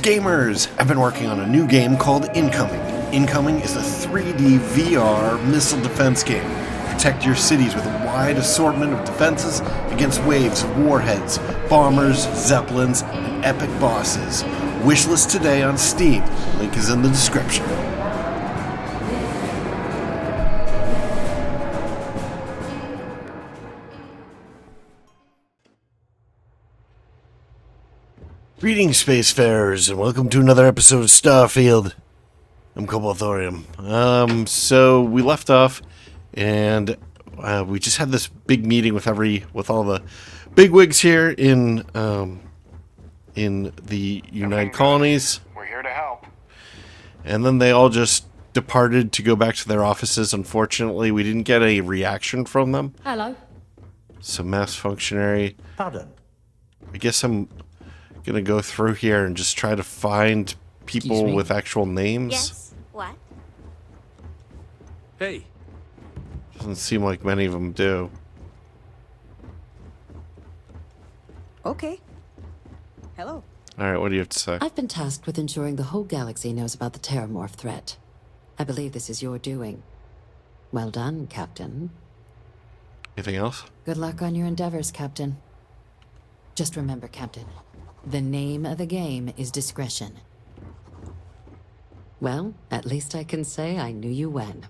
Greetings, gamers! I've been working on a new game called Incoming. Incoming is a 3D VR missile defense game. Protect your cities with a wide assortment of defenses against waves of warheads, bombers, zeppelins, and epic bosses. Wishlist today on Steam. Link is in the description. Greetings, spacefarers, and welcome to another episode of Starfield. I'm Cobalt Thorium. So we left off, and we just had this big meeting with all the bigwigs here in the United Colonies. We're here to help. And then they all just departed to go back to their offices. Unfortunately, we didn't get a reaction from them. Hello. So mass functionary. Pardon. I guess I'm gonna go through here and just try to find people with actual names. Yes. What? Hey. Doesn't seem like many of them do. Okay. Hello. All right, what do you have to say? I've been tasked with ensuring the whole galaxy knows about the Terramorph threat. I believe this is your doing. Well done, Captain. Anything else? Good luck on your endeavors, Captain. Just remember, Captain, the name of the game is discretion. Well, at least I can say I knew you when.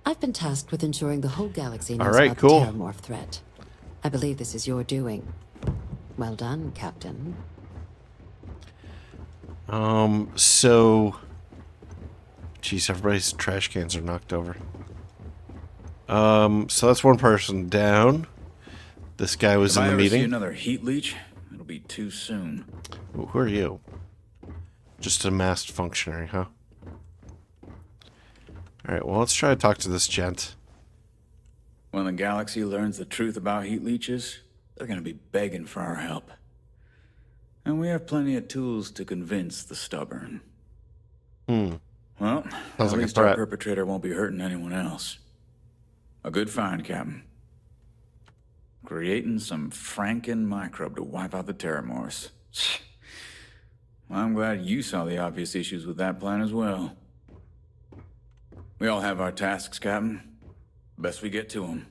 I've been tasked with ensuring the whole galaxy knows about the Terramorph threat. I believe this is your doing. Well done, Captain. So... Jeez, everybody's trash cans are knocked over. So that's one person down. This guy was in the meeting. See another heat leech? It'll be too soon. Who are you? Just a masked functionary, huh? Alright, well, let's try to talk to this gent. When the galaxy learns the truth about heat leeches, they're gonna be begging for our help. And we have plenty of tools to convince the stubborn. Well, Sounds at like least a our threat. perpetrator won't be hurting anyone else. A good find, Captain. Creating some Franken microbe to wipe out the Terramorphs. Well, I'm glad you saw the obvious issues with that plan as well. We all have our tasks, Captain. Best we get to them.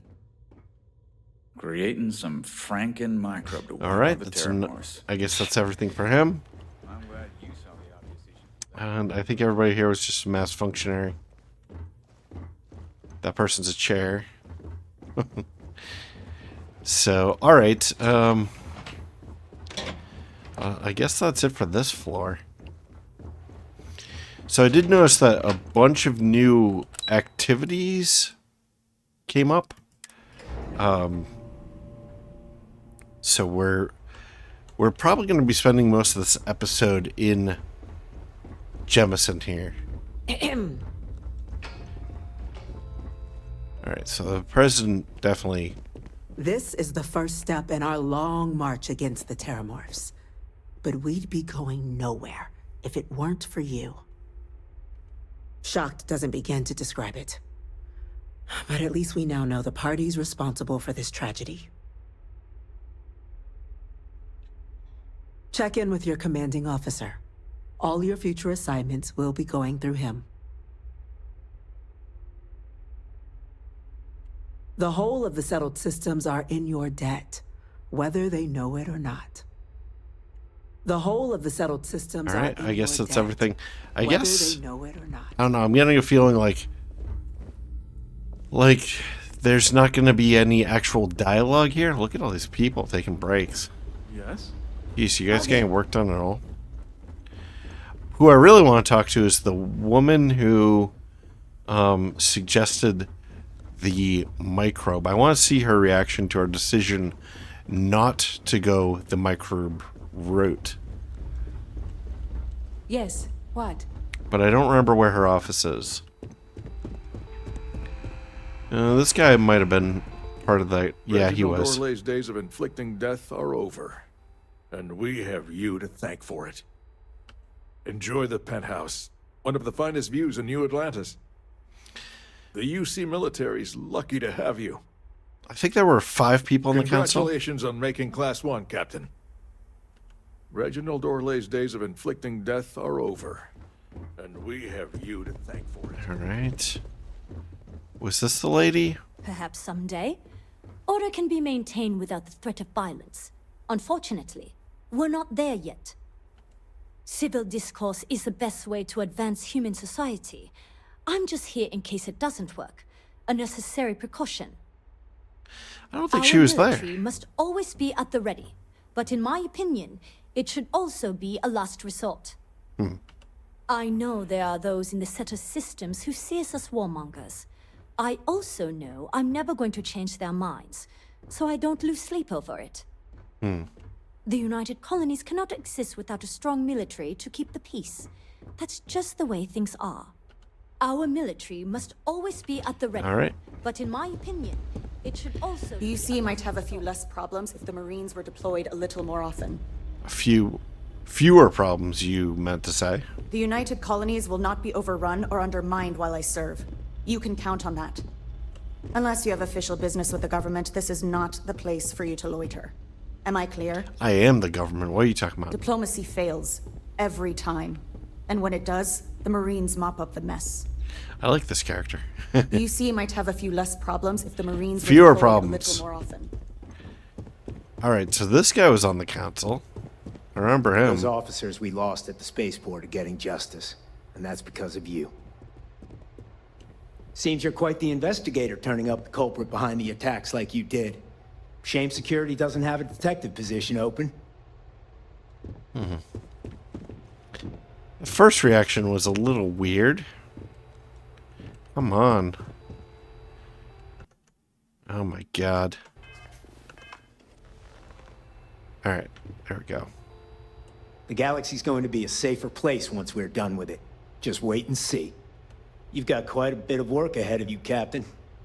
Creating some Franken microbe to wipe Alright, out the Terramorphs. I guess that's everything for him. I'm glad you saw the obvious issues. And I think everybody here was just a masked functionary. That person's a chair. So, alright, I guess that's it for this floor. So I did notice that a bunch of new activities came up. So we're probably going to be spending most of this episode in Jemison here. Alright, so the president definitely... This is the first step in our long march against the Terramorphs. But we'd be going nowhere if it weren't for you. Shocked doesn't begin to describe it. But at least we now know the parties responsible for this tragedy. Check in with your commanding officer. All your future assignments will be going through him. The whole of the settled systems are in your debt, whether they know it or not. The whole of the settled systems Alright, are in I guess your that's debt, everything. I whether guess... they know it or not. I don't know, I'm getting a feeling like there's not going to be any actual dialogue here. Look at all these people taking breaks. Yes? Jeez, you guys getting work done at all? Who I really want to talk to is the woman who suggested the microbe. I want to see her reaction to our decision not to go the microbe route. Yes. What? But I don't remember where her office is. This guy might have been part of that. Yeah, he was. Reginald Orlay's days of inflicting death are over. And we have you to thank for it. Enjoy the penthouse. One of the finest views in New Atlantis. The UC military's lucky to have you. I think there were 5 people in the council. Congratulations on making Class-1, Captain. Reginald Orlay's days of inflicting death are over. And we have you to thank for it. All right. Was this the lady? Perhaps someday, order can be maintained without the threat of violence. Unfortunately, we're not there yet. Civil discourse is the best way to advance human society. I'm just here in case it doesn't work. A necessary precaution. I don't think she was there. Our military must always be at the ready, but in my opinion, it should also be a last resort. I know there are those in the setter systems who see us as warmongers. I also know I'm never going to change their minds, so I don't lose sleep over it. The United Colonies cannot exist without a strong military to keep the peace. That's just the way things are. Our military must always be at the ready. All right. But in my opinion, it should also The UC might have a few less problems if the Marines were deployed a little more often. Fewer problems, you meant to say. The United Colonies will not be overrun or undermined while I serve. You can count on that. Unless you have official business with the government, this is not the place for you to loiter. Am I clear? I am the government. What are you talking about? Diplomacy fails. Every time. And when it does, the Marines mop up the mess. I like this character. The UC might have a few less problems if the Marines Fewer were deployed problems. a little more often. All right, so this guy was on the council. I remember him. Those officers we lost at the spaceport are getting justice, and that's because of you. Seems you're quite the investigator, turning up the culprit behind the attacks like you did. Shame security doesn't have a detective position open. The first reaction was a little weird. Come on. Oh my god. Alright, there we go. The galaxy's going to be a safer place once we're done with it. Just wait and see. You've got quite a bit of work ahead of you, Captain.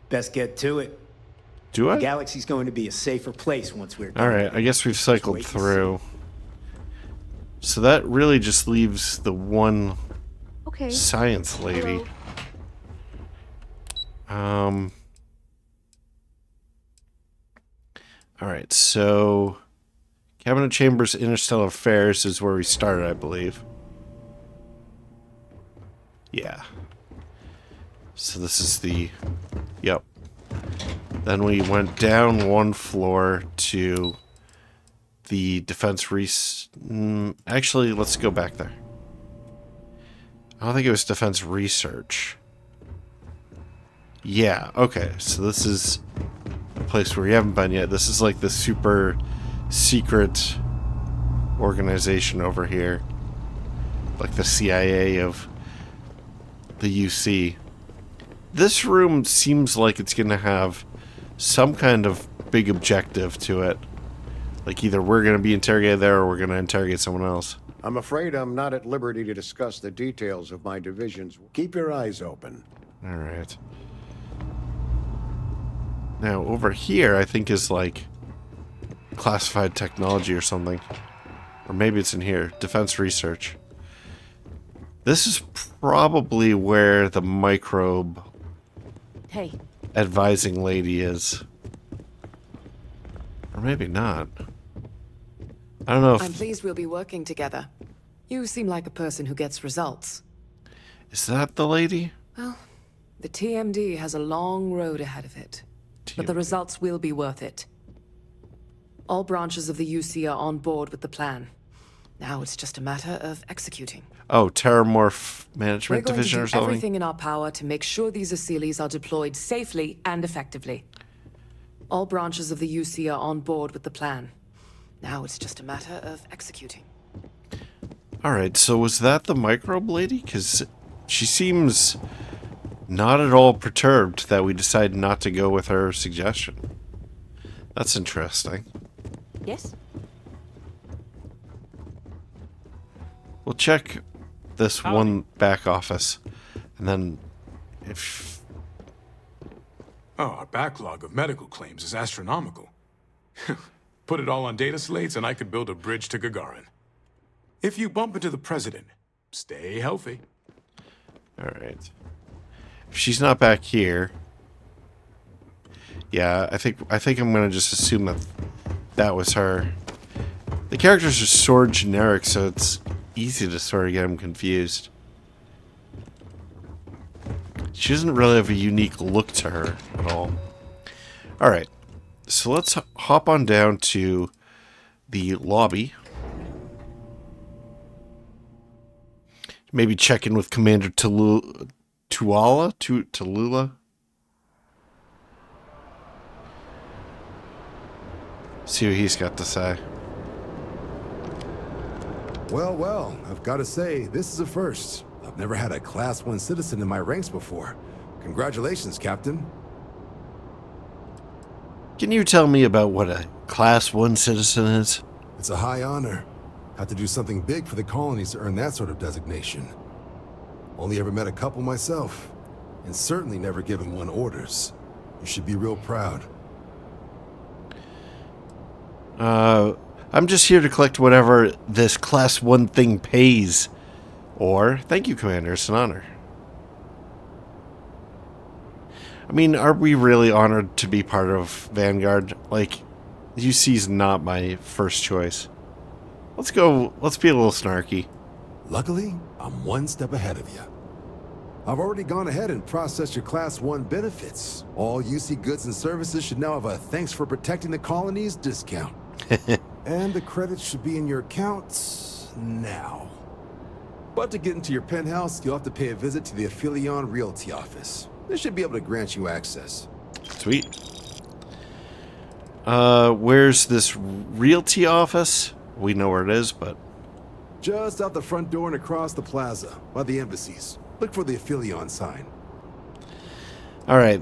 Best get to it. Do I? The galaxy's going to be a safer place once we're done. Alright, I guess we've cycled through. So that really just leaves the one science lady. Alright, so Cabinet Chambers Interstellar Affairs is where we started, I believe. Yeah. So this is the... Yep. Then we went down one floor to the defense actually, let's go back there. I don't think it was defense research. Yeah, okay. So this is a place where we haven't been yet. This is like the super secret organization over here. Like the CIA of the UC. This room seems like it's going to have some kind of big objective to it. Like either we're going to be interrogated there or we're going to interrogate someone else. I'm afraid I'm not at liberty to discuss the details of my divisions. Keep your eyes open. All right. Now, over here, I think is like classified technology or something. Or maybe it's in here. Defense research. This is probably where the microbe advising lady is. Or maybe not. I don't know if... I'm pleased we'll be working together. You seem like a person who gets results. Is that the lady? Well, the TMD has a long road ahead of it. But the results will be worth it. All branches of the UC are on board with the plan. Now it's just a matter of executing. Oh, Terramorph Management Division or something? We're going to do everything in our power to make sure these Asylees are deployed safely and effectively. All branches of the UC are on board with the plan. Now it's just a matter of executing. Alright, so was that the microbe lady? Because she seems not at all perturbed that we decided not to go with her suggestion. That's interesting. Yes? We'll check this one back office. And then if... Oh, our backlog of medical claims is astronomical. Put it all on data slates and I could build a bridge to Gagarin. If you bump into the president, stay healthy. Alright. If she's not back here... Yeah, I think I'm gonna just assume that that was her. The characters are sort of generic, so it's easy to sort of get them confused. She doesn't really have a unique look to her at all. Alright, so let's hop on down to the lobby. Maybe check in with Commander Tallulah? See what he's got to say. Well, well, I've got to say, this is a first. I've never had a Class-1 citizen in my ranks before. Congratulations, Captain. Can you tell me about what a Class-1 citizen is? It's a high honor. Have to do something big for the colonies to earn that sort of designation. Only ever met a couple myself, and certainly never given one orders. You should be real proud. I'm just here to collect whatever this Class-1 thing pays. Or, thank you, Commander, it's an honor. I mean, are we really honored to be part of Vanguard? Like, UC's not my first choice. Let's be a little snarky. Luckily, I'm one step ahead of you. I've already gone ahead and processed your Class-1 benefits. All UC goods and services should now have a thanks for protecting the colonies discount. And the credits should be in your accounts now. But to get into your penthouse, you'll have to pay a visit to the Aphelion Realty office. They should be able to grant you access. Sweet. Where's this realty office? We know where it is, but... Just out the front door and across the plaza, by the embassies. Look for the Aphelion sign. Alright,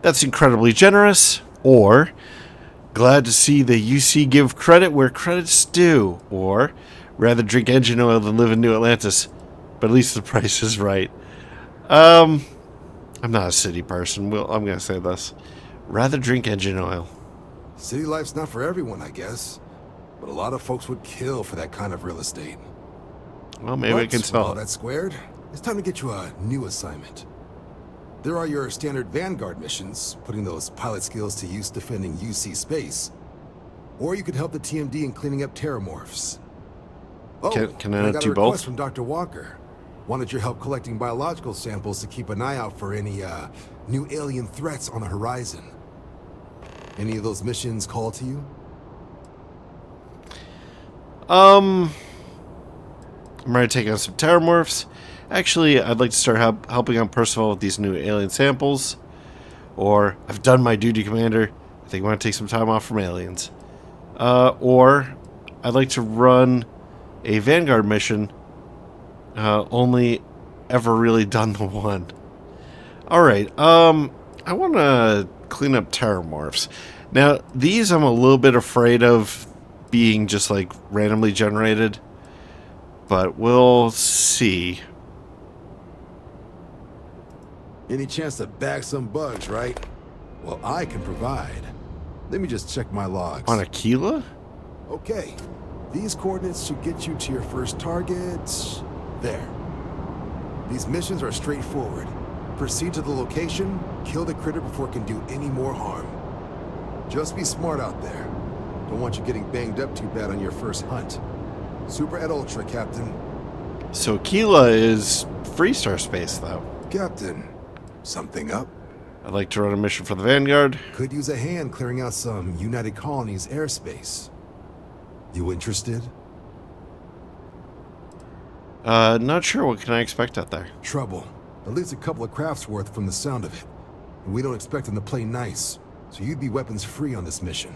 that's incredibly generous, or... Glad to see the UC give credit where credit's due, or... Rather drink engine oil than live in New Atlantis, but at least the price is right. I'm not a city person, I'm gonna say this. Rather drink engine oil. City life's not for everyone, I guess. But a lot of folks would kill for that kind of real estate. Well, maybe I can All tell. that squared, it's time to get you a new assignment. There are your standard Vanguard missions, putting those pilot skills to use defending UC space. Or you could help the TMD in cleaning up terramorphs. Oh, can I got do a both? request from Dr. Walker. Wanted your help collecting biological samples to keep an eye out for any new alien threats on the horizon. Any of those missions call to you? I'm ready to take on some terramorphs. Actually, I'd like to start helping out Percival with these new alien samples. Or, I've done my duty, Commander. I think I want to take some time off from aliens. Or, I'd like to run a Vanguard mission. Only ever really done the one. Alright, I want to clean up terramorphs. Now, these I'm a little bit afraid of being just like randomly generated. But we'll see. Any chance to bag some bugs, right? Well, I can provide. Let me just check my logs. On Aquila? Okay. These coordinates should get you to your first target. There. These missions are straightforward. Proceed to the location, kill the critter before it can do any more harm. Just be smart out there. Don't want you getting banged up too bad on your first hunt. Super et ultra, Captain. So Aquila is Freestar space, though. Captain, something up? I'd like to run a mission for the Vanguard. Could use a hand clearing out some United Colonies airspace. You interested? Not sure. What can I expect out there? Trouble. At least a couple of crafts worth from the sound of it. And we don't expect them to play nice, so you'd be weapons free on this mission.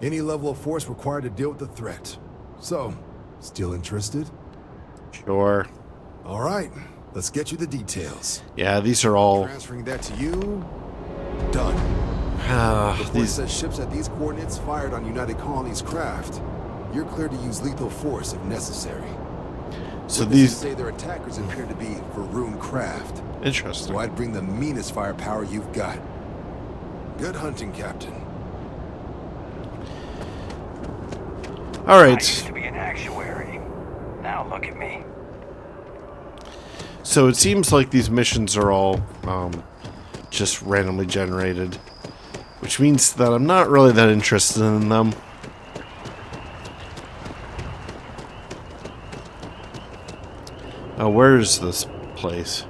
Any level of force required to deal with the threat. So, still interested? Sure. All right, let's get you the details. Yeah, these are all... Transferring that to you. Done. Before it says ships at these coordinates fired on United Colonies craft, you're cleared to use lethal force if necessary. So Witnesses these... say their attackers appear to be Varun craft. Interesting. So I'd bring the meanest firepower you've got. Good hunting, Captain. All right. I used to be an actuary. Now look at me. So it seems like these missions are all just randomly generated, which means that I'm not really that interested in them. Where is this place?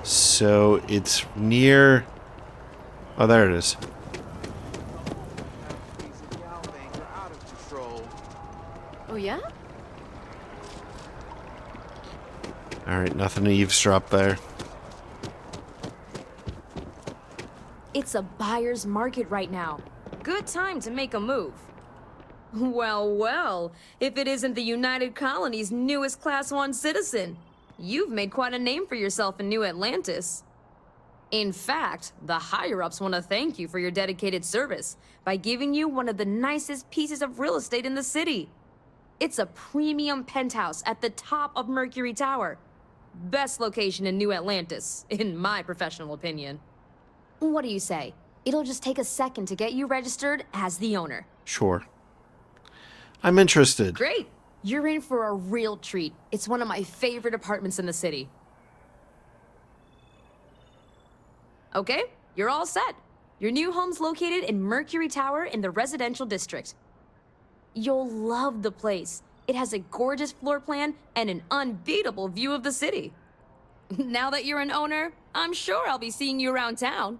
So it's near... Oh, there it is. Oh, yeah? Alright, nothing to eavesdrop there. It's a buyer's market right now. Good time to make a move. Well, well, if it isn't the United Colony's newest Class-1 citizen. You've made quite a name for yourself in New Atlantis. In fact, the higher-ups want to thank you for your dedicated service by giving you one of the nicest pieces of real estate in the city. It's a premium penthouse at the top of Mercury Tower. Best location in New Atlantis, in my professional opinion. What do you say? It'll just take a second to get you registered as the owner. Sure. I'm interested. Great! You're in for a real treat. It's one of my favorite apartments in the city. Okay, you're all set. Your new home's located in Mercury Tower in the residential district. You'll love the place. It has a gorgeous floor plan and an unbeatable view of the city. Now that you're an owner, I'm sure I'll be seeing you around town.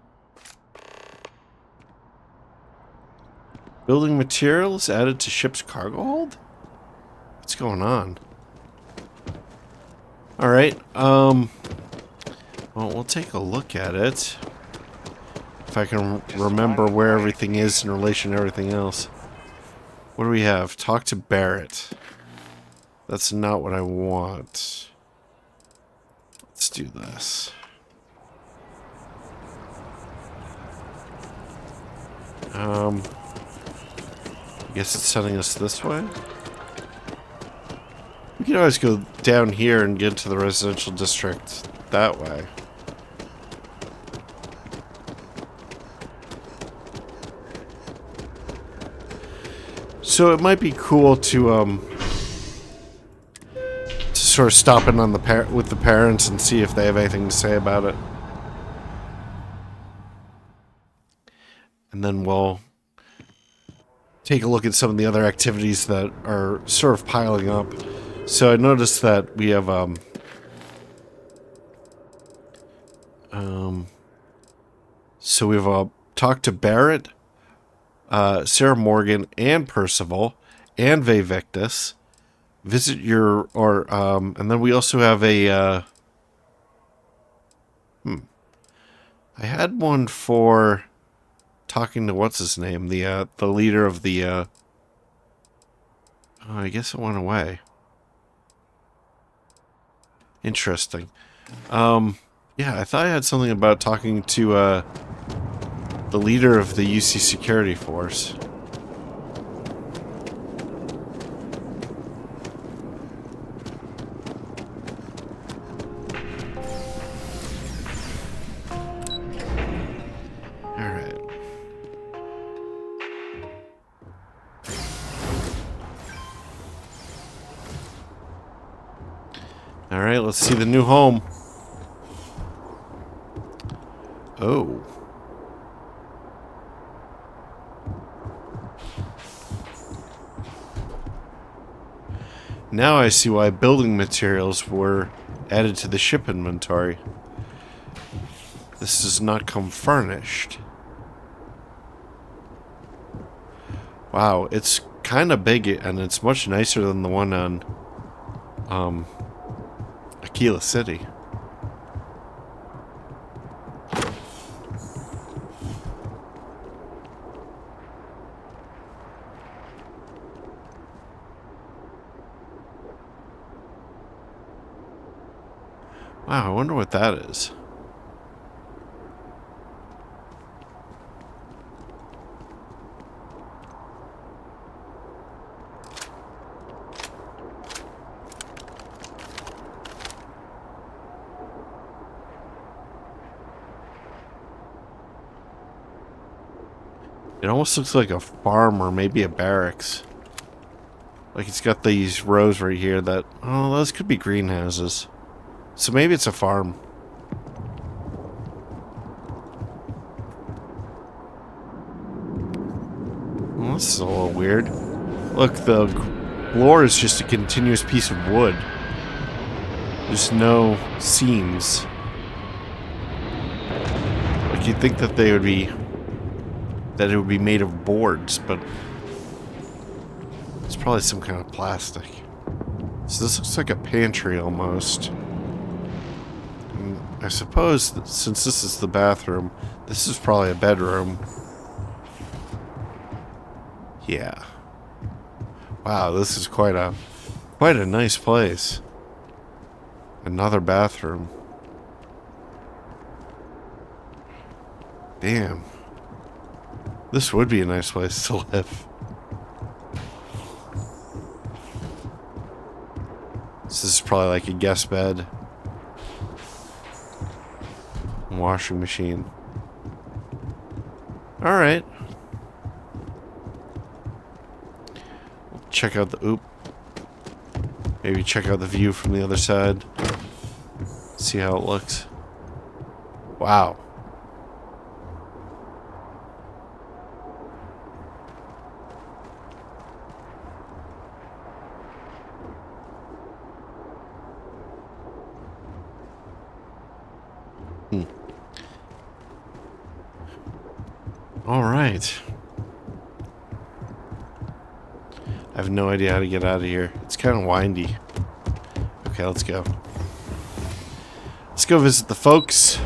Building materials added to ship's cargo hold? What's going on? Alright, well, we'll take a look at it. If I can remember where everything is in relation to everything else. What do we have? Talk to Barrett. That's not what I want. Let's do this. I guess it's sending us this way? We can always go down here and get to the residential district that way. So it might be cool to sort of stop in on with the parents and see if they have anything to say about it. And then we'll take a look at some of the other activities that are sort of piling up. So I noticed that we have so we've talked to Barrett, Sarah Morgan, and Percival, and Vivectus. Visit your and then we also have a I had one for talking to what's his name, the leader of the oh, I guess it went away. Interesting. Yeah, I thought I had something about talking to the leader of the UC security force. Alright, let's see the new home. Oh. Now I see why building materials were added to the ship inventory. This does not come furnished. Wow, it's kind of big and it's much nicer than the one on Aquila City. Wow, I wonder what that is. It almost looks like a farm or maybe a barracks. Like it's got these rows right here that... Oh, those could be greenhouses. So maybe it's a farm. Well, this is a little weird. Look, the floor is just a continuous piece of wood. There's no seams. Like you'd think that they would be, that it would be made of boards, but it's probably some kind of plastic. So this looks like a pantry almost. And I suppose that since this is the bathroom, this is probably a bedroom. Yeah. Wow, this is quite a nice place. Another bathroom. Damn. This would be a nice place to live. This is probably like a guest bed. Washing machine. Alright. Check out the oop. Maybe check out the view from the other side. See how it looks. Wow. All right. I have no idea how to get out of here. It's kind of windy. Okay, let's go. Let's go visit the folks.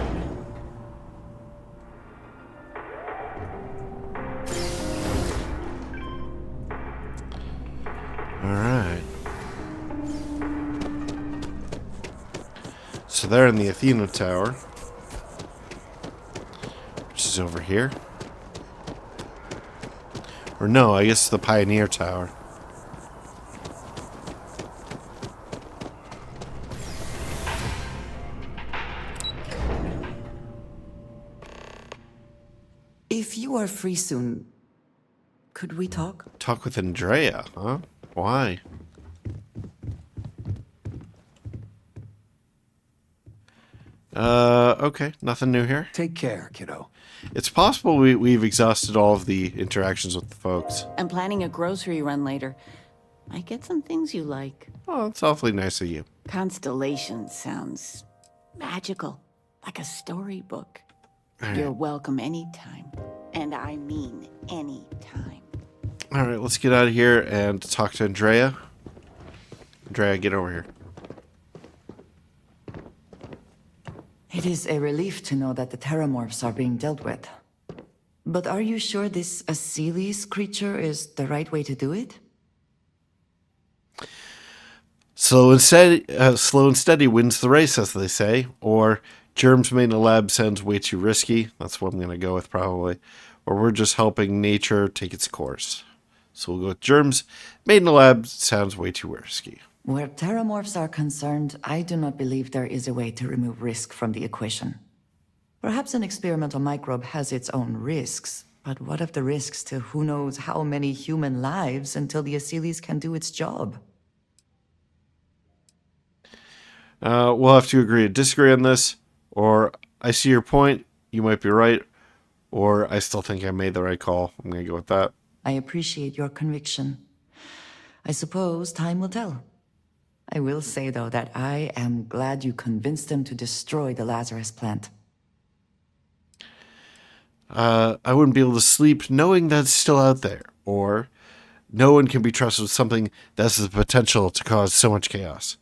All right. So they're in the Athena Tower, which is over here. Or no, I guess the Pioneer Tower. If you are free soon, could we talk? Talk with Andrea, huh? Why? Okay, nothing new here. Take care, kiddo. It's possible we've exhausted all of the interactions with the folks. I'm planning a grocery run later. Might get some things you like. Oh, that's awfully nice of you. Constellation sounds magical, like a storybook. Right. You're welcome anytime. And I mean anytime. Alright, let's get out of here and talk to Andrea. Andrea, get over here. It is a relief to know that the Terramorphs are being dealt with. But are you sure this Aseles creature is the right way to do it? Slow and steady wins the race, as they say. Or germs made in a lab sounds way too risky. That's what I'm going to go with, probably. Or we're just helping nature take its course. So we'll go with germs made in a lab sounds way too risky. Where Terramorphs are concerned, I do not believe there is a way to remove risk from the equation. Perhaps an experimental microbe has its own risks, but what of the risks to who knows how many human lives until the Aseles can do its job? We'll have to agree to disagree on this, or I see your point, you might be right, or I still think I made the right call. I'm going to go with that. I appreciate your conviction. I suppose time will tell. I will say, though, that I am glad you convinced them to destroy the Lazarus plant. I wouldn't be able to sleep knowing that it's still out there, or no one can be trusted with something that has the potential to cause so much chaos,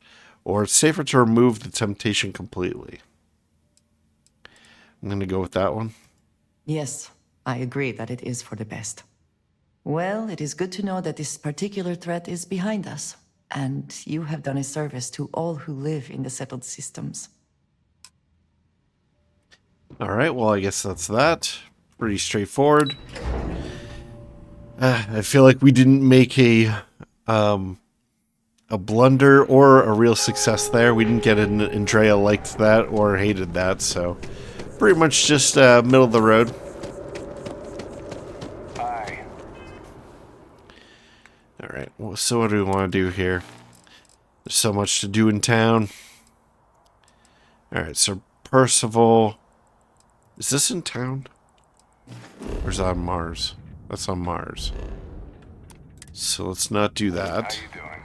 or it's safer to remove the temptation completely. I'm going to go with that one. Yes, I agree that it is for the best. Well, it is good to know that this particular threat is behind us, and you have done a service to all who live in the settled systems. All right, well, I guess that's that. Pretty straightforward. I feel like we didn't make a blunder or a real success there. We didn't get an Andrea liked that or hated that, so pretty much just middle of the road. Aye. All right, well, so what do we want to do here? There's so much to do in town. All right, so Percival, is this in town? Or is that on Mars? That's on Mars. So let's not do that. How you doing?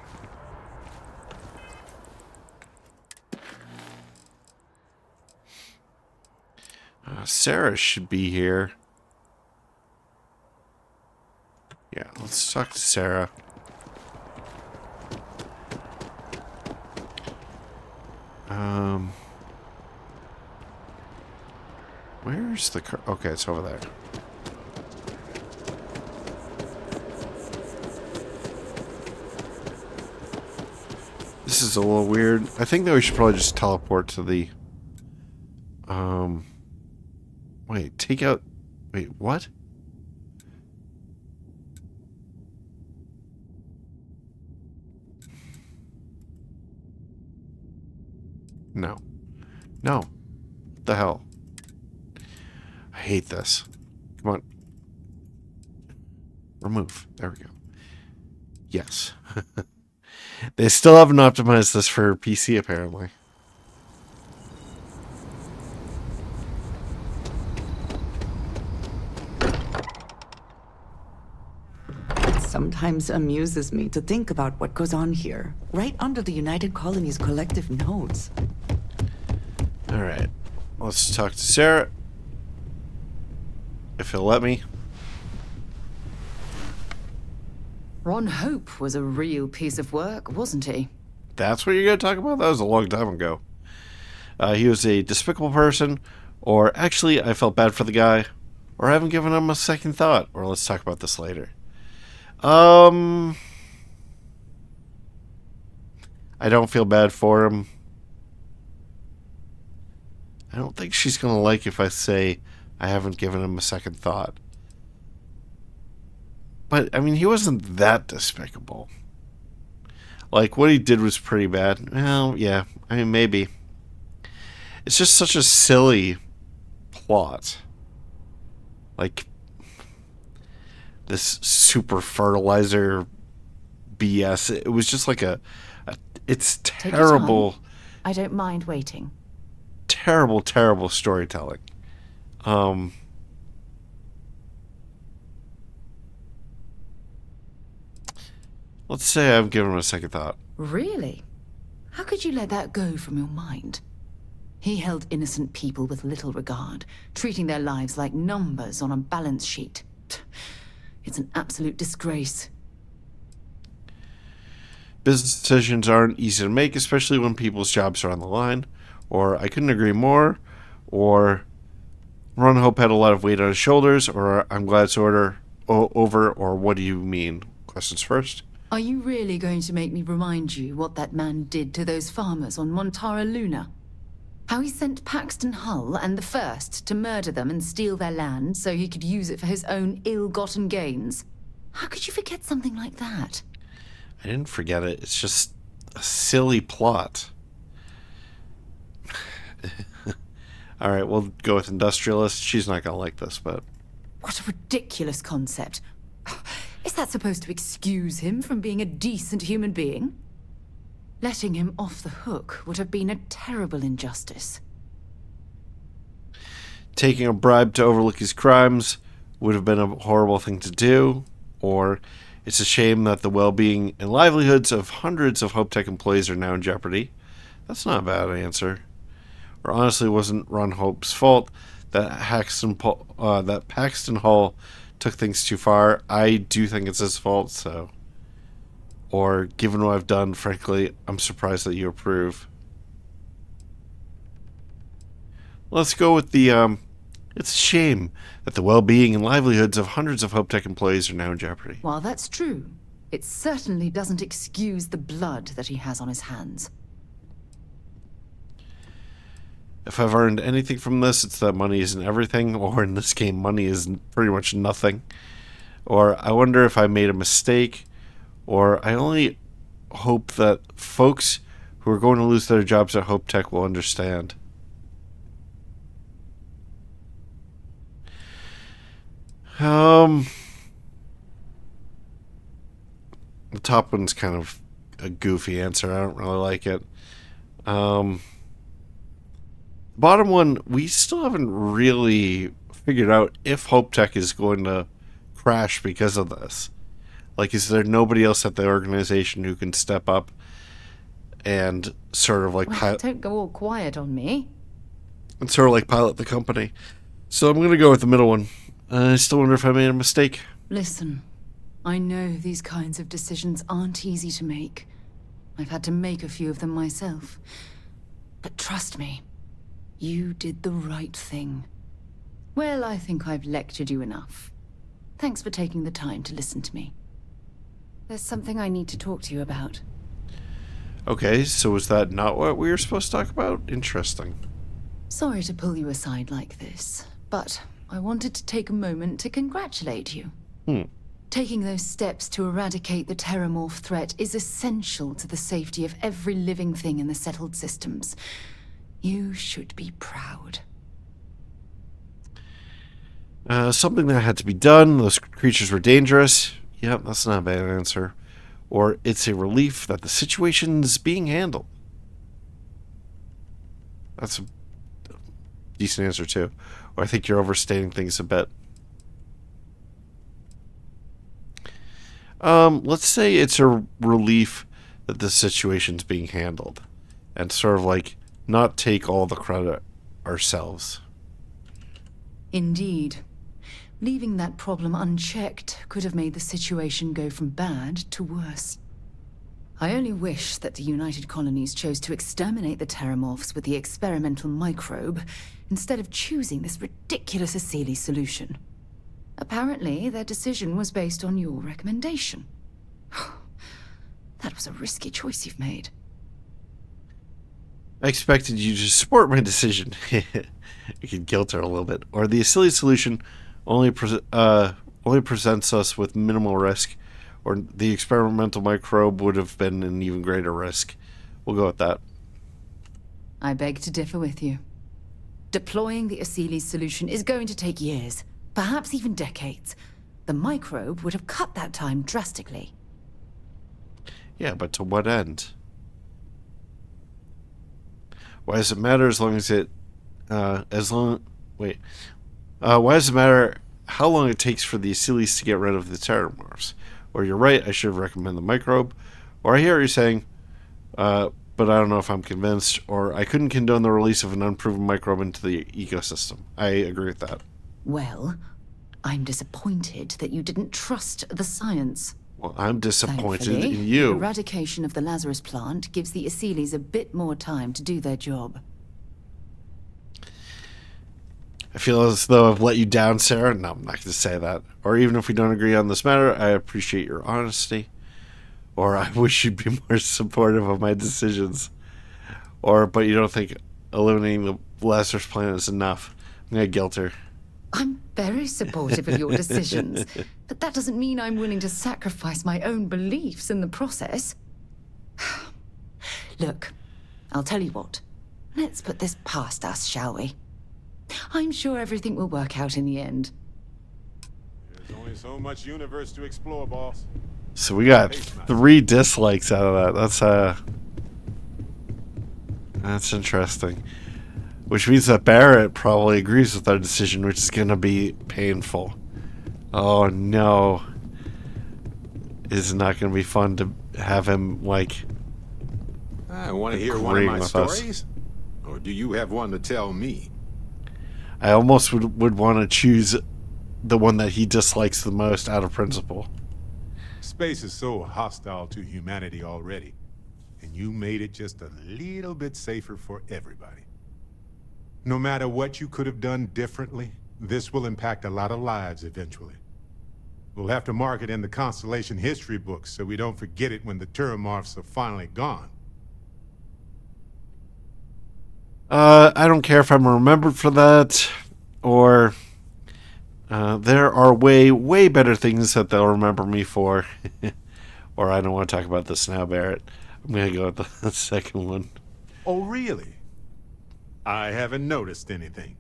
Sarah should be here. Yeah, let's talk to Sarah. Where's the car? Okay, it's over there. This is a little weird. I think that we should probably just teleport to the... Wait, take out... Wait, what? No. No. What the hell? I hate this. Come on. Remove. There we go. Yes. They still haven't optimized this for PC, apparently. It sometimes amuses me to think about what goes on here, right under the United Colonies' collective nose. Alright. Let's talk to Sarah. If he'll let me. Ron Hope was a real piece of work, wasn't he? That's what you're going to talk about? That was a long time ago. He was a despicable person, or actually, I felt bad for the guy, or I haven't given him a second thought, or let's talk about this later. I don't feel bad for him. I don't think she's going to like if I say I haven't given him a second thought. But, I mean, he wasn't that despicable. Like, what he did was pretty bad. Well, yeah. I mean, maybe. It's just such a silly plot. Like, this super fertilizer BS. It was just like it's terrible. I don't mind waiting. Terrible, terrible storytelling. Let's say I've given him a second thought. Really? How could you let that go from your mind? He held innocent people with little regard, treating their lives like numbers on a balance sheet. It's an absolute disgrace. Business decisions aren't easy to make, especially when people's jobs are on the line. Or I couldn't agree more. Or Ron Hope had a lot of weight on his shoulders. Or I'm glad it's over. Or what do you mean? Questions first. Are you really going to make me remind you what that man did to those farmers on Montara Luna? How he sent Paxton Hull and the First to murder them and steal their land so he could use it for his own ill-gotten gains? How could you forget something like that? I didn't forget it. It's just a silly plot. All right, we'll go with industrialist. She's not going to like this, but... What a ridiculous concept. Is that supposed to excuse him from being a decent human being? Letting him off the hook would have been a terrible injustice. Taking a bribe to overlook his crimes would have been a horrible thing to do. Or it's a shame that the well-being and livelihoods of hundreds of Hope Tech employees are now in jeopardy. That's not a bad answer. Or honestly, it wasn't Ron Hope's fault that Paxton Hull took things too far. I do think it's his fault, so... Or, given what I've done, frankly, I'm surprised that you approve. Let's go with the, it's a shame that the well-being and livelihoods of hundreds of Hope Tech employees are now in jeopardy. While that's true, it certainly doesn't excuse the blood that he has on his hands. If I've earned anything from this, it's that money isn't everything, or in this game, money is pretty much nothing. Or I wonder if I made a mistake, or I only hope that folks who are going to lose their jobs at Hope Tech will understand. The top one's kind of a goofy answer. I don't really like it. Bottom one, we still haven't really figured out if Hope Tech is going to crash because of this. Like, is there nobody else at the organization who can step up and sort of like Well, don't go all quiet on me. and sort of like pilot the company? So I'm going to go with the middle one. I still wonder if I made a mistake. Listen, I know these kinds of decisions aren't easy to make. I've had to make a few of them myself. But trust me, you did the right thing. Well, I think I've lectured you enough. Thanks for taking the time to listen to me. There's something I need to talk to you about. Okay, so was that not what we were supposed to talk about? Interesting. Sorry to pull you aside like this, but I wanted to take a moment to congratulate you. Taking those steps to eradicate the terramorph threat is essential to the safety of every living thing in the settled systems. You should be proud. Something that had to be done. Those creatures were dangerous. Yep, that's not a bad answer. Or it's a relief that the situation's being handled. That's a decent answer too. Or I think you're overstating things a bit. Let's say it's a relief that the situation's being handled. And sort of like not take all the credit ourselves. Indeed. Leaving that problem unchecked could have made the situation go from bad to worse. I only wish that the United Colonies chose to exterminate the terramorphs with the experimental microbe instead of choosing this ridiculous Asili solution. Apparently, their decision was based on your recommendation. That was a risky choice you've made. I expected you to support my decision. I could guilt her a little bit. Or the Asili solution only presents us with minimal risk, or the experimental microbe would have been an even greater risk. We'll go with that. I beg to differ with you. Deploying the Asili solution is going to take years, perhaps even decades. The microbe would have cut that time drastically. Yeah, but to what end? Why does it matter as long as it, why does it matter how long it takes for the Asilis to get rid of the terramorphs? Or you're right, I should recommend the microbe. Or I hear you saying, but I don't know if I'm convinced. Or I couldn't condone the release of an unproven microbe into the ecosystem. I agree with that. Well, I'm disappointed that you didn't trust the science. Well, I'm disappointed Thankfully, in you. The eradication of the Lazarus plant gives the Asilis a bit more time to do their job. I feel as though I've let you down, Sarah. No, I'm not going to say that. Or even if we don't agree on this matter, I appreciate your honesty. Or I wish you'd be more supportive of my decisions. Or, but you don't think eliminating the Lazarus plant is enough. I'm going to guilt her. I'm very supportive of your decisions, but that doesn't mean I'm willing to sacrifice my own beliefs in the process. Look, I'll tell you what. Let's put this past us, shall we? I'm sure everything will work out in the end. There's only so much universe to explore, boss. So we got 3 dislikes out of that. That's interesting. Which means that Barrett probably agrees with our decision, which is going to be painful. Oh no. It's not going to be fun to have him, like, I want to hear one of my stories? Or do you have one to tell me? I almost would want to choose the one that he dislikes the most out of principle. Space is so hostile to humanity already, and you made it just a little bit safer for everybody. No matter what you could have done differently, this will impact a lot of lives eventually. We'll have to mark it in the Constellation history books so we don't forget it when the terramorphs are finally gone. I don't care if I'm remembered for that, or there are way better things that they'll remember me for. Or I don't want to talk about this now, Barrett. I'm going to go with the second one. Oh, really? I haven't noticed anything.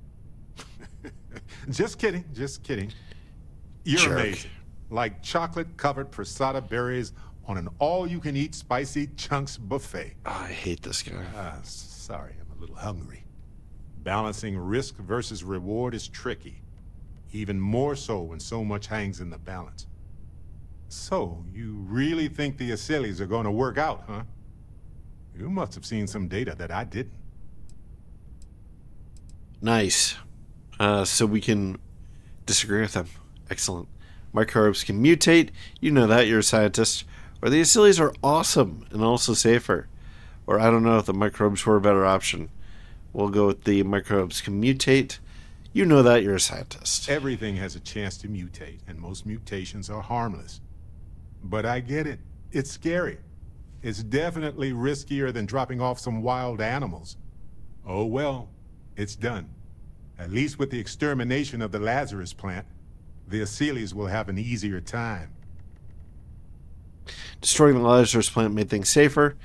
Just kidding, just kidding. You're Jerk. amazing. Like chocolate-covered prasada berries on an all-you-can-eat spicy chunks buffet. Oh, I hate this guy. Sorry, I'm a little hungry. Balancing risk versus reward is tricky. Even more so when so much hangs in the balance. So, you really think the Asilis are going to work out, huh? You must have seen some data that I didn't. Nice. so we can disagree with them. Excellent. Microbes can mutate. You know that. You're a scientist. Or the Acilies are awesome and also safer. Or I don't know if the microbes were a better option. We'll go with the microbes can mutate. You know that. You're a scientist. Everything has a chance to mutate, and most mutations are harmless. But I get it. It's scary. It's definitely riskier than dropping off some wild animals. Oh well, it's done. At least with the extermination of the Lazarus plant, the Acilies will have an easier time. Destroying the Lazarus plant made things safer,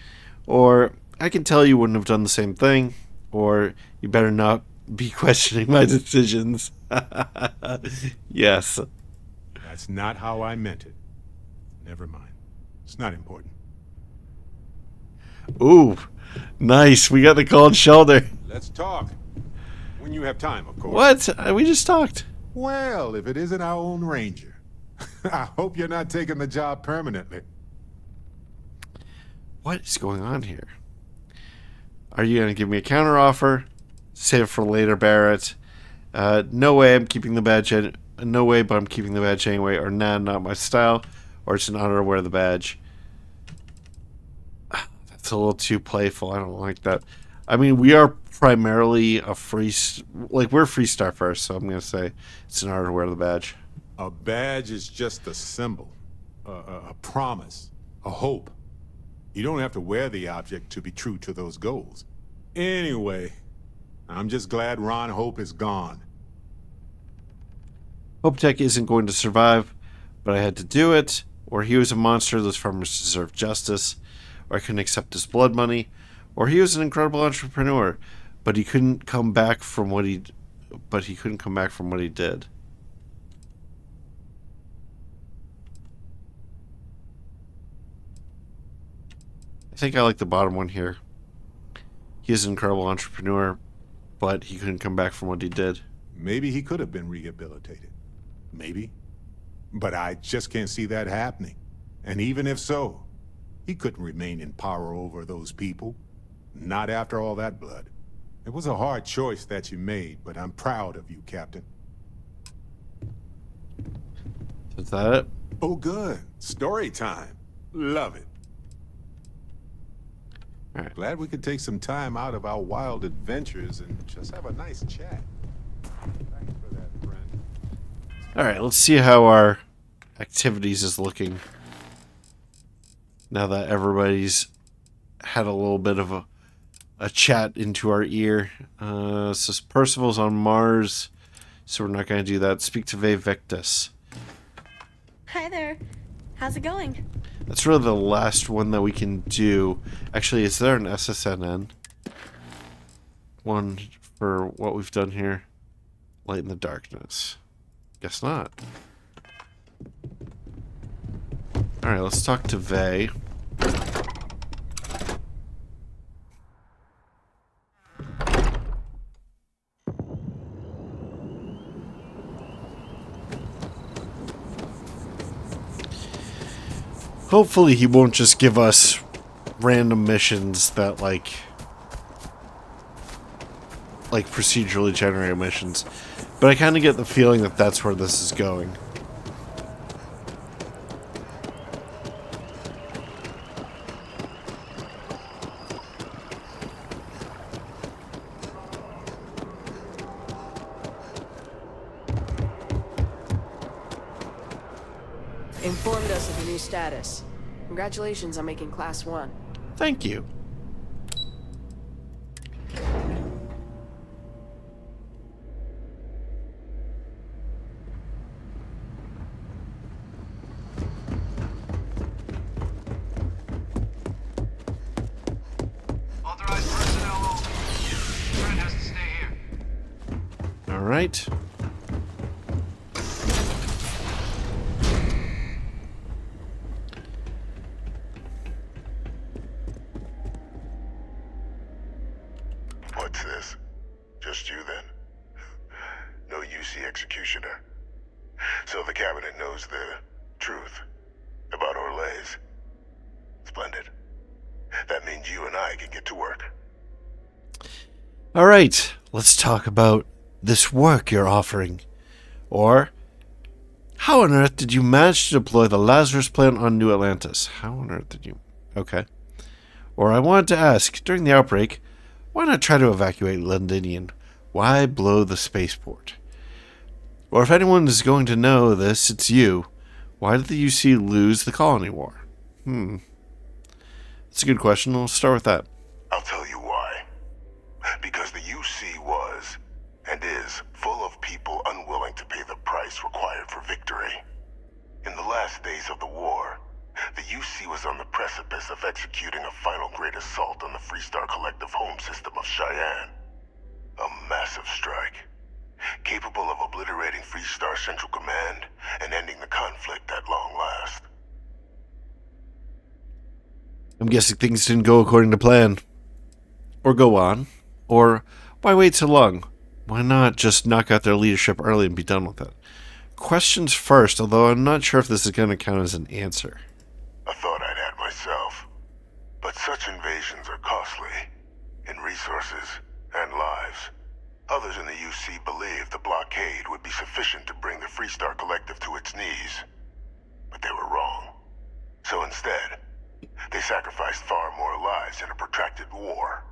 or I can tell you wouldn't have done the same thing, or you better not be questioning my decisions. Yes. That's not how I meant it. Never mind. It's not important. Ooh, nice. We got the cold shoulder. Let's talk. When you have time, of course. What? We just talked. Well, if it isn't our own ranger. I hope you're not taking the job permanently. What is going on here? Are you going to give me a counteroffer? Save it for later, Barrett. No way I'm keeping the badge. No way, but I'm keeping the badge anyway. Or nah, not my style. Or it's an honor to wear the badge. That's a little too playful. I don't like that. I mean, we are primarily a free... we're Freestar first, so I'm going to say it's an honor to wear the badge. A badge is just a symbol. A promise. A hope. You don't have to wear the object to be true to those goals. Anyway, I'm just glad Ron Hope is gone. Hope Tech isn't going to survive, but I had to do it. Or he was a monster, those farmers deserve justice. Or I couldn't accept his blood money. Or he was an incredible entrepreneur, but he couldn't come back from what he did. I think I like the bottom one here. He is an incredible entrepreneur, but he couldn't come back from what he did. Maybe he could have been rehabilitated. Maybe. But I just can't see that happening. And even if so, he couldn't remain in power over those people. Not after all that blood. It was a hard choice that you made, but I'm proud of you, Captain. Is that it? Oh, good. Story time. Love it. All right. Glad we could take some time out of our wild adventures and just have a nice chat. Thanks for that, friend. All right, let's see how our activities is looking. Now that everybody's had a little bit of a chat into our ear. So Percival's on Mars, so we're not going to do that. Speak to Ve Victus. Hi there. How's it going? That's really the last one that we can do. Actually, is there an SSNN? One for what we've done here? Light in the darkness. Guess not. Alright, let's talk to Ve. Hopefully he won't just give us random missions that like procedurally generated missions. But I kind of get the feeling that that's where this is going. Informed us of your new status. Congratulations on making Class-1. Thank you. Authorized personnel only. Trent has to stay here. All right. What's this? Just you then? No UC executioner. So the cabinet knows the truth about Orlais. Splendid. That means you and I can get to work. All right. Let's talk about this work you're offering? Or, how on earth did you manage to deploy the Lazarus plant on New Atlantis? How on earth did you... Okay. Or I wanted to ask, during the outbreak, why not try to evacuate Londinian? Why blow the spaceport? Or if anyone is going to know this, it's you. Why did the UC lose the colony war? It's a good question. We'll start with that. I'll tell you why. Because the UC was, and is, full of people unwilling to pay the price required for victory. In the last days of the war, the UC was on the precipice of executing a final great assault on the Freestar Collective home system of Cheyenne. A massive strike, capable of obliterating Freestar Central Command and ending the conflict at long last. I'm guessing things didn't go according to plan. Or go on. Or why wait so long? Why not just knock out their leadership early and be done with it? Questions first, although I'm not sure if this is going to count as an answer. A thought I'd had myself. But such invasions are costly, in resources and lives. Others in the UC believed the blockade would be sufficient to bring the Freestar Collective to its knees. But they were wrong. So instead, they sacrificed far more lives in a protracted war,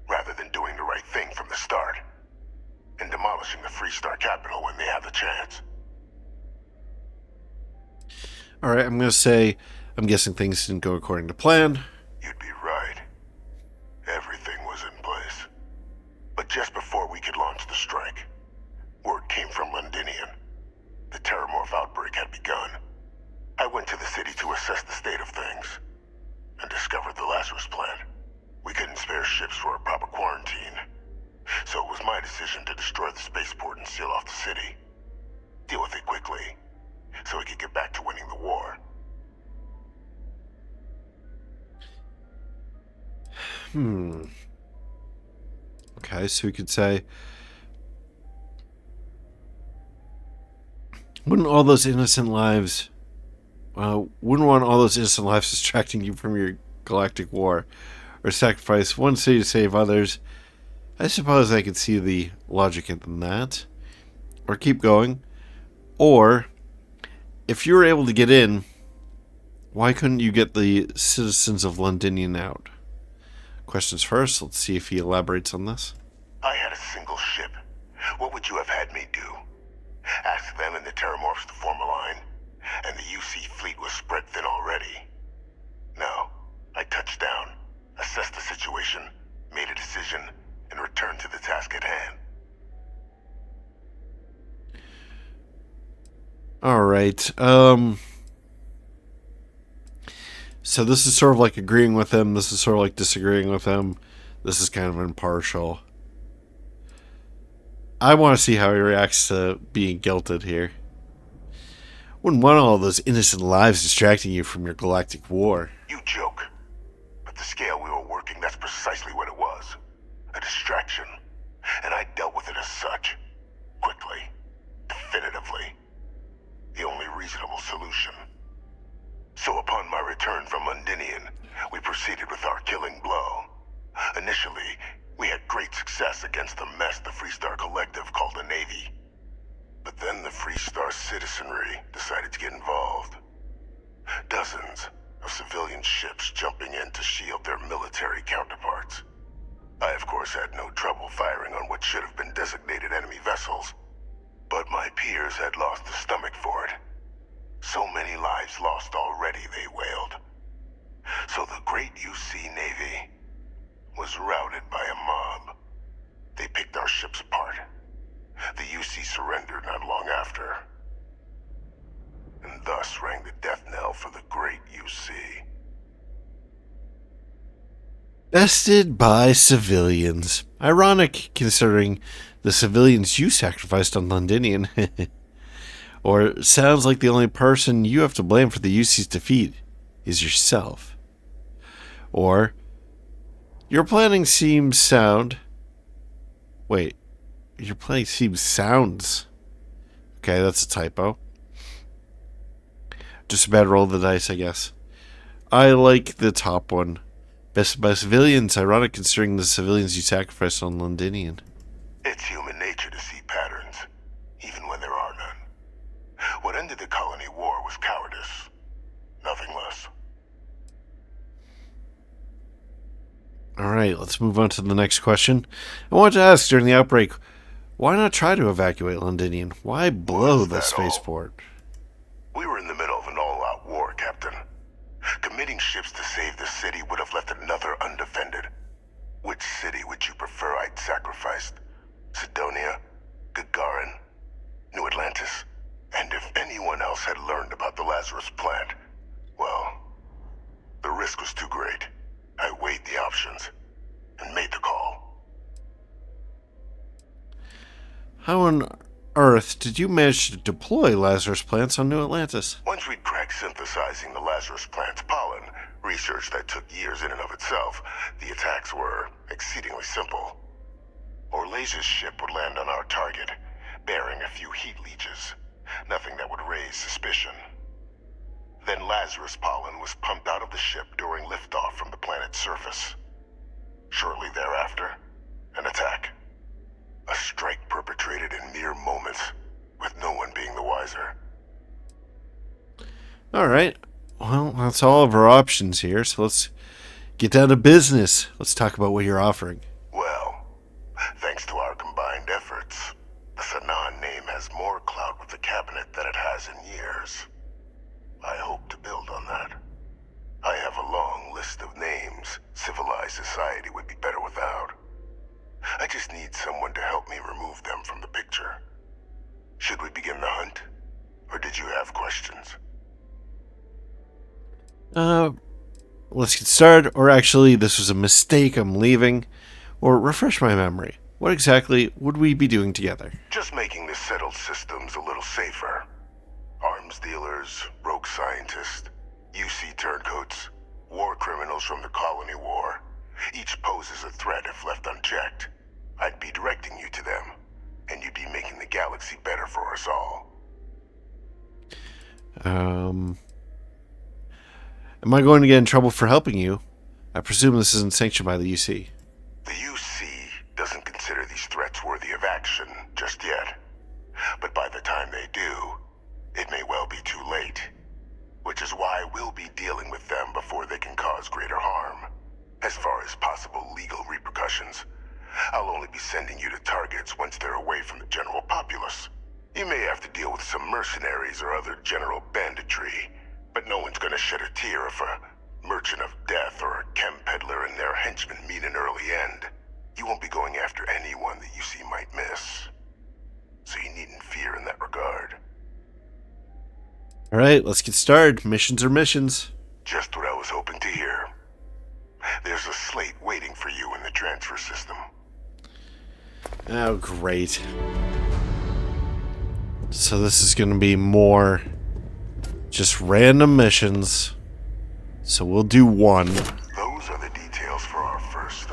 rather than doing the right thing from the start, and demolishing the Freestar capital when they had the chance. Alright, I'm going to say, I'm guessing things didn't go according to plan. You'd be right. Everything was in place. But just before we could launch the strike, word came from Londinian. The Terramorph outbreak had begun. I went to the city to assess the state of things, and discovered the Lazarus plant. We couldn't spare ships for a proper quarantine, so it was my decision to destroy the spaceport and seal off the city. Deal with it quickly, so we could get back to winning the war. Okay, so we could say, wouldn't want all those innocent lives distracting you from your galactic war, or sacrifice one city to save others. I suppose I could see the logic in that. Or keep going. Or, if you were able to get in, why couldn't you get the citizens of Londinian out? Questions first. Let's see if he elaborates on this. I had a single ship. What would you have had me do? Ask them and the Terramorphs to form a line, and the UC fleet was spread thin already. No, I touched down, assessed the situation, made a decision, and returned to the task at hand. Alright, so this is sort of like agreeing with him, this is sort of like disagreeing with him, this is kind of impartial. I want to see how he reacts to being guilted here. Wouldn't want all those innocent lives distracting you from your galactic war. You joke. But the scale we were working, that's precisely what it was. A distraction. And I dealt with it as such. Quickly. Definitively. The only reasonable solution. So upon my return from Londinian, we proceeded with our killing blow. Initially, we had great success against the mess the Freestar Collective called a Navy. But then the Freestar citizenry decided to get involved. Dozens of civilian ships jumping in to shield their military counterparts. I, of course, had no trouble firing on what should have been designated enemy vessels. But my peers had lost the stomach for it. So many lives lost already, they wailed. So the great UC Navy was routed by a mob. They picked our ships apart. The UC surrendered not long after. And thus rang the death knell for the great UC. Bested by civilians. Ironic, considering the civilians you sacrificed on Londinian. Or sounds like the only person you have to blame for the UC's defeat is yourself. Or, your planning seems sound. Wait, your planning seems sounds. Okay, that's a typo. Just a bad roll of the dice, I guess. I like the top one. Best by civilians, ironic considering the civilians you sacrificed on Londinian. It's human nature to see patterns. ended the colony war was cowardice. Nothing less. Alright, let's move on to the next question. I wanted to ask during the outbreak, why not try to evacuate Londinium? Why blow the spaceport? We were in the middle of an all-out war, Captain. Committing ships to save the city would have left another undefended. Which city would you prefer I'd sacrificed? Sidonia? Gagarin? New Atlantis? And if anyone else had learned about the Lazarus plant, well, the risk was too great. I weighed the options and made the call. How on earth did you manage to deploy Lazarus plants on New Atlantis? Once we'd cracked synthesizing the Lazarus plant's pollen, research that took years in and of itself, the attacks were exceedingly simple. Orlaze's ship would land on our target, bearing a few heat leeches. Nothing that would raise suspicion. Then Lazarus pollen was pumped out of the ship during liftoff from the planet's surface. Shortly thereafter, an attack. A strike perpetrated in mere moments, with no one being the wiser. Alright, well, that's all of our options here, so let's get down to business. Let's talk about what you're offering. Well, thanks to our combined efforts, the Sanan name has more clout with the cabinet than it has in years. I hope to build on that. I have a long list of names civilized society would be better without. I just need someone to help me remove them from the picture. Should we begin the hunt? Or did you have questions? Let's get started. Or actually, this was a mistake, I'm leaving. Or refresh my memory. What exactly would we be doing together? Just making the settled systems a little safer. Arms dealers, rogue scientists, UC turncoats, war criminals from the colony war. Each poses a threat if left unchecked. I'd be directing you to them, and you'd be making the galaxy better for us all. Am I going to get in trouble for helping you? I presume this isn't sanctioned by the UC. The UC doesn't consider these threats worthy of action just yet. But by the time they do, it may well be too late. Which is why we'll be dealing with them before they can cause greater harm. As far as possible legal repercussions, I'll only be sending you to targets once they're away from the general populace. You may have to deal with some mercenaries or other general banditry, but no one's gonna shed a tear if a merchant of death or a chem peddler and their henchmen meet an early end. You won't be going after anyone that you see might miss. So you needn't fear in that regard. Alright, let's get started. Missions are missions. Just what I was hoping to hear. There's a slate waiting for you in the transfer system. Oh, great. So this is going to be more just random missions. So we'll do one. Those are the details for our first,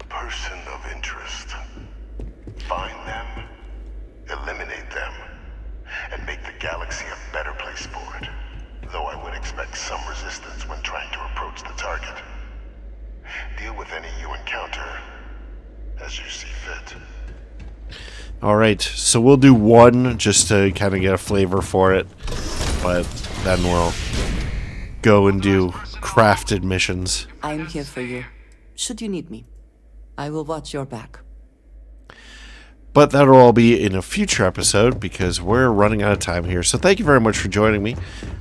person of interest. Find them, eliminate them, and make the galaxy a better place for it. Though I would expect some resistance when trying to approach the target. Deal with any you encounter as you see fit. Alright, so we'll do one just to kind of get a flavor for it. But then we'll go and do crafted missions. I'm here for you. Should you need me, I will watch your back. But that'll all be in a future episode because we're running out of time here. So thank you very much for joining me.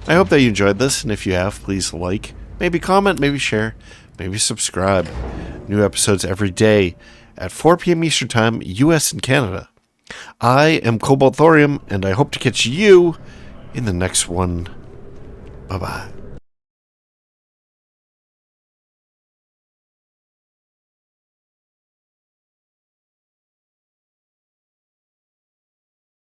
I hope that you enjoyed this, and if you have, please like, maybe comment, maybe share, maybe subscribe. New episodes every day at 4 p.m. Eastern Time, US and Canada. I am Cobalt Thorium, and I hope to catch you in the next one. Bye-bye.